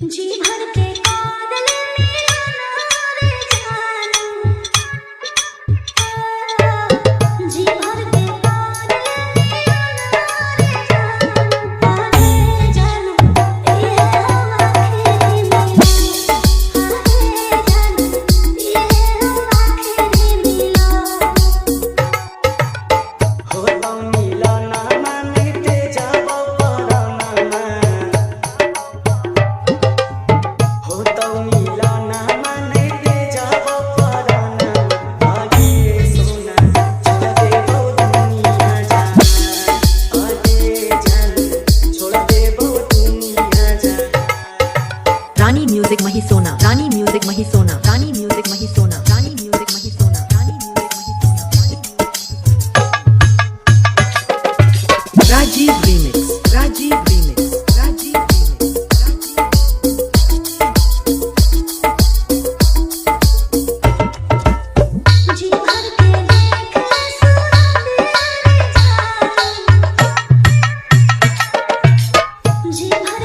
जी भर के कादल मेरा नारे जानू, जी भर के कादल मेरा नारे जानू, ये हवा खेरी मिलो, जानू ये हवा खेरी मिलो। हो तो मिलो ना मानते जाबो पराना, हो तो मिलो ना मानते जाबो पराना, आगे सोना छोड़ दे वो दुनिया जान, आगे जान छोड़ दे वो दुनिया जान। रानी म्यूजिक मही सोना, रानी म्यूजिक मही सोना, रानी म्यूजिक मही सोना, रानी म्यूजिक मही सोना, रानी म्यूजिक मही सोना, Rajiv remix, Rajiv remix, Rajiv remix, जी भर के देख सूरत मेरे जानू, जी भर